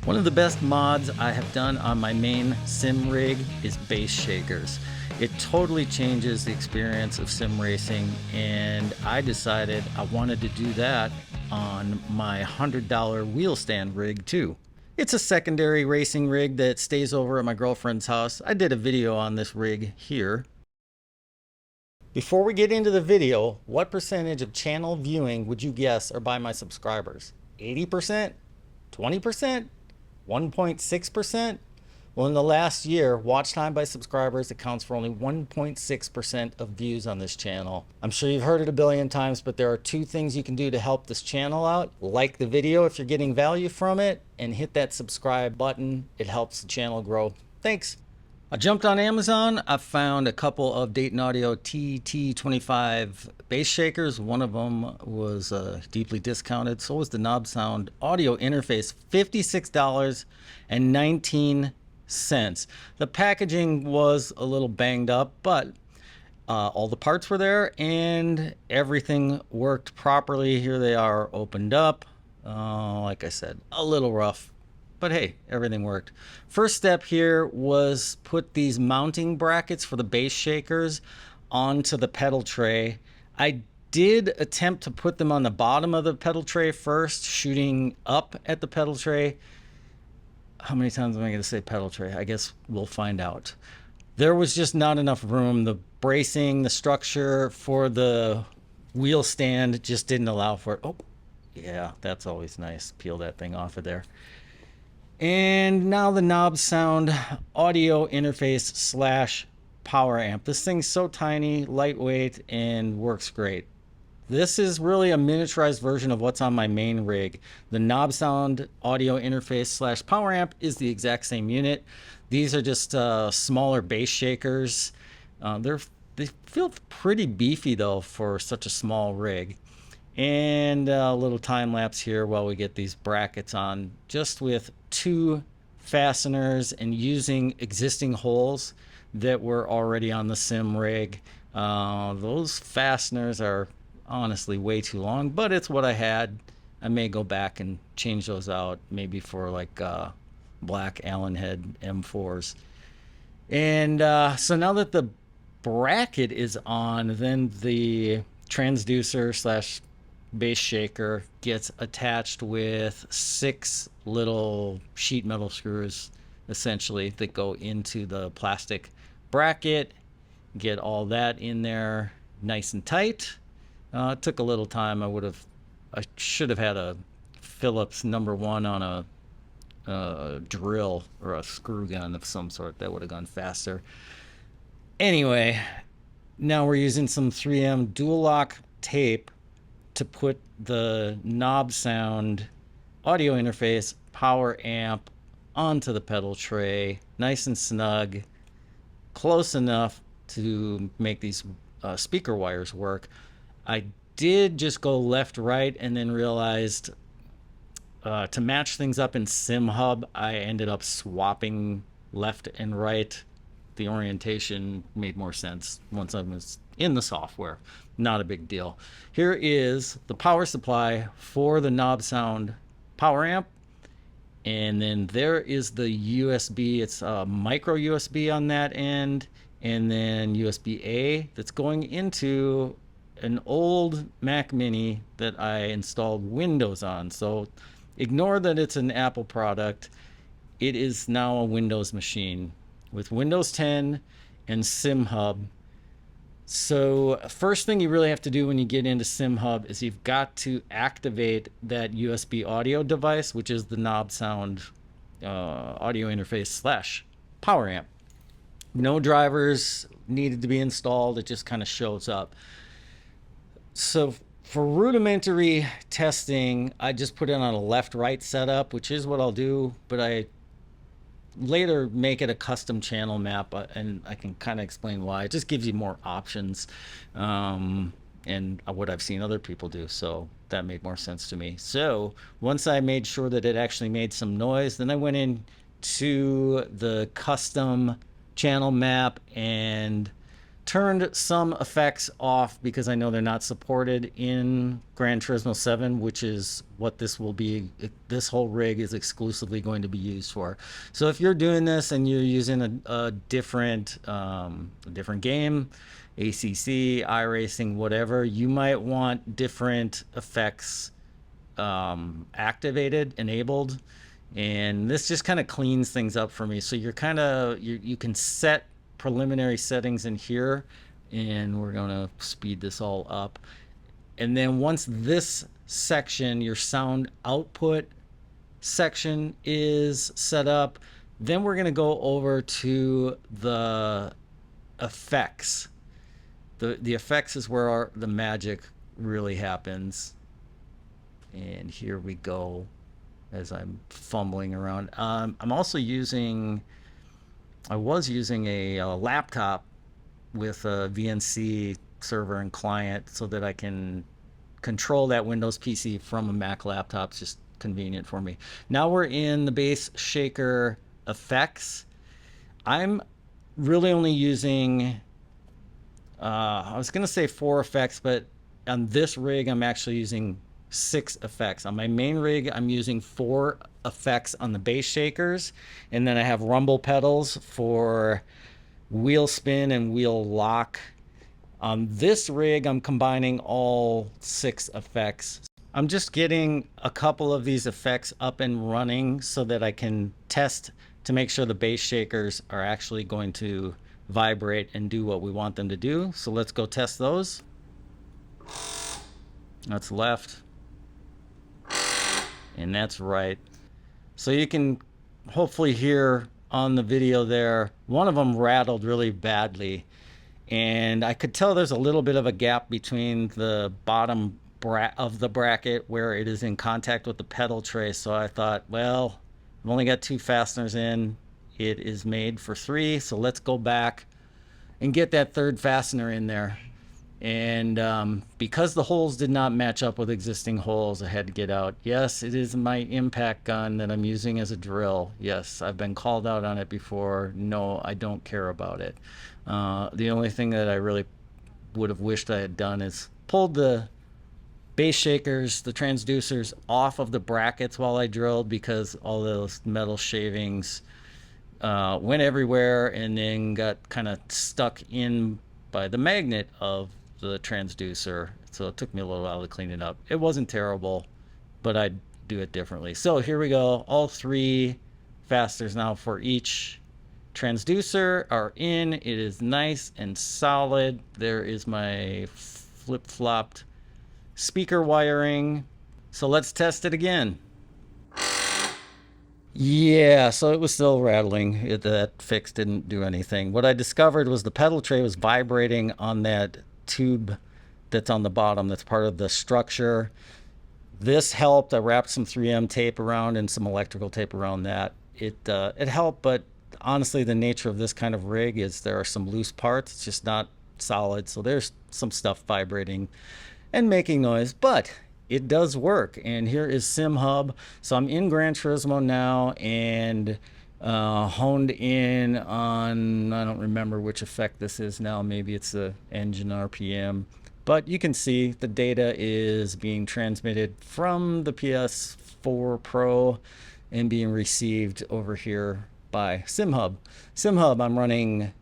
One of the best mods I have done on my main Simrig is bass shakers. It totally changes the experience of sim racing, and I decided I wanted to do that on my $100 wheel stand rig too. It's a secondary racing rig that stays over at my girlfriend's house. I did a video on this rig here. Before we get into the video, what percentage of channel viewing would you guess are by my subscribers? 80%? 20%? 1.6%? Well, in the last year, watch time by subscribers accounts for only 1.6% of views on this channel. I'm sure you've heard it a billion times, but there are two things you can do to help this channel out. Like the video if you're getting value from it, and hit that subscribe button. It helps the channel grow. Thanks. I jumped on Amazon. I found a couple of Dayton Audio TT25 bass shakers. One of them was deeply discounted. So was the Nobsound audio interface, $56.19. The packaging was a little banged up, but all the parts were there and everything worked properly. Here they are opened up. Like I said, a little rough, but hey, everything worked. First step here was put these mounting brackets for the bass shakers onto the pedal tray. I did attempt to put them on the bottom of the pedal tray first, shooting up at the pedal tray. How many times am I going to say pedal tray? I guess we'll find out. There was just not enough room. The bracing, the structure for the wheel stand just didn't allow for it. Oh, yeah, that's always nice. Peel that thing off of there. And now the Nobsound audio interface slash power amp. This thing's so tiny, lightweight, and works great. This is really a miniaturized version of what's on my main rig. The Nobsound audio interface slash power amp is the exact same unit. These are just smaller bass shakers. They feel pretty beefy though for such a small rig. And a little time lapse here while we get these brackets on, just with two fasteners and using existing holes that were already on the sim rig. Those fasteners are honestly way too long, but it's what I had. I may go back and change those out, maybe for like black Allen head M4s. And so now that the bracket is on, then the transducer slash bass shaker gets attached with 6 little sheet metal screws essentially that go into the plastic bracket. Get all that in there nice and tight. It took a little time. I should have had a Phillips #1 on a drill or a screw gun of some sort. That would have gone faster. Anyway, now we're using some 3M dual lock tape to put the Nobsound audio interface power amp onto the pedal tray, nice and snug, close enough to make these speaker wires work. I did just go left, right, and then realized to match things up in Simhub, I ended up swapping left and right. The orientation made more sense once I was in the software. Not a big deal. Here is the power supply for the Nobsound power amp. And then there is the USB. It's a micro USB on that end. And then USB-A that's going into an old MacMini that I installed Windows on. So ignore that it's an Apple product. It is now a Windows machine with Windows 10 and Simhub. So first thing you really have to do when you get into Simhub is you've got to activate that USB audio device, which is the Nobsound audio interface slash power amp. No drivers needed to be installed. It just kind of shows up. So for rudimentary testing, I just put it on a left-right setup, which is what I'll do, but I later make it a custom channel map, and I can kind of explain why. It just gives you more options and what I've seen other people do, so that made more sense to me. So once I made sure that it actually made some noise, then I went in to the custom channel map and turned some effects off because I know they're not supported in Gran Turismo 7, which is what this will be. This whole rig is exclusively going to be used for. So if you're doing this and you're using a different game, ACC, iRacing, whatever, you might want different effects activated, enabled, and this just kind of cleans things up for me. So you're kind of, you can set preliminary settings in here, and we're going to speed this all up. And then once this section, your sound output section, is set up, then we're going to go over to the effects. The effects is where the magic really happens. And here we go as I'm fumbling around. I'm also using, I was using a laptop with a VNC server and client so that I can control that Windows PC from a Mac laptop. It's just convenient for me. Now we're in the bass shaker effects. I'm really only using, I was going to say 4 effects, but on this rig, I'm actually using 6 effects. On my main rig, I'm using 4 effects on the bass shakers, and then I have rumble pedals for wheel spin and wheel lock. On this rig, I'm combining all 6 effects. I'm just getting a couple of these effects up and running so that I can test to make sure the bass shakers are actually going to vibrate and do what we want them to do. So let's go test those. That's left. And that's right. So you can hopefully hear on the video there, one of them rattled really badly. And I could tell there's a little bit of a gap between the bottom of the bracket where it is in contact with the pedal tray. So I thought, well, I've only got 2 fasteners in. It is made for 3. So let's go back and get that 3rd fastener in there. And because the holes did not match up with existing holes, I had to get out. Yes, it is my impact gun that I'm using as a drill. Yes, I've been called out on it before. No, I don't care about it. The only thing that I really would have wished I had done is pulled the bass shakers, the transducers, off of the brackets while I drilled, because all those metal shavings went everywhere and then got kind of stuck in by the magnet of the transducer. So it took me a little while to clean it up. It wasn't terrible, but I'd do it differently. So here we go. All 3 fasteners now for each transducer are in. It is nice and solid. There is my flip-flopped speaker wiring. So let's test it again. Yeah, so it was still rattling. That fix didn't do anything. What I discovered was the pedal tray was vibrating on that tube that's on the bottom, that's part of the structure. This helped. I wrapped some 3M tape around and some electrical tape around that. It helped, but honestly, the nature of this kind of rig is there are some loose parts. It's just not solid, so there's some stuff vibrating and making noise, but it does work. And here is Simhub. So I'm in Gran Turismo now and honed in on, I don't remember which effect this is now. Maybe it's the engine RPM. But you can see the data is being transmitted from the PS4 Pro and being received over here by Simhub. Simhub, I'm running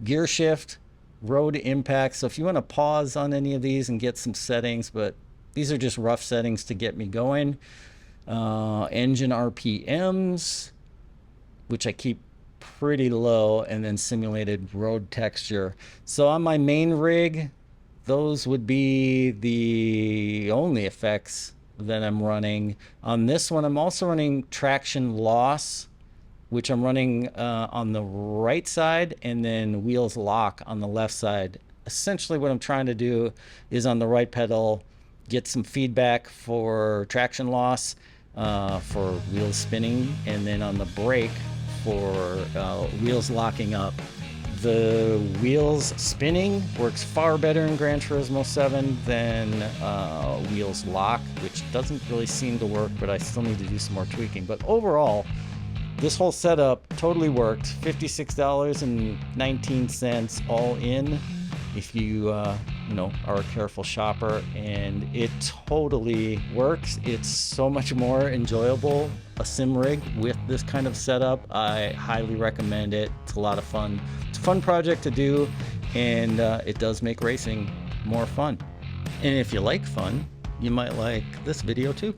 gear shift, road impact. So if you want to pause on any of these and get some settings, but these are just rough settings to get me going. Engine RPMs, which I keep pretty low, and then simulated road texture. So on my main rig, those would be the only effects that I'm running. On this one, I'm also running traction loss, which I'm running on the right side, and then wheels lock on the left side. Essentially what I'm trying to do is on the right pedal, get some feedback for traction loss, for wheels spinning, and then on the brake for wheels locking up. The wheels spinning works far better in Gran Turismo 7 than wheels lock, which doesn't really seem to work, but I still need to do some more tweaking. But overall, this whole setup totally worked. $56.19 all in. if you you know, are a careful shopper, and it totally works. It's so much more enjoyable, a sim rig with this kind of setup. I highly recommend it. It's a lot of fun. It's a fun project to do, and it does make racing more fun. And if you like fun, you might like this video too.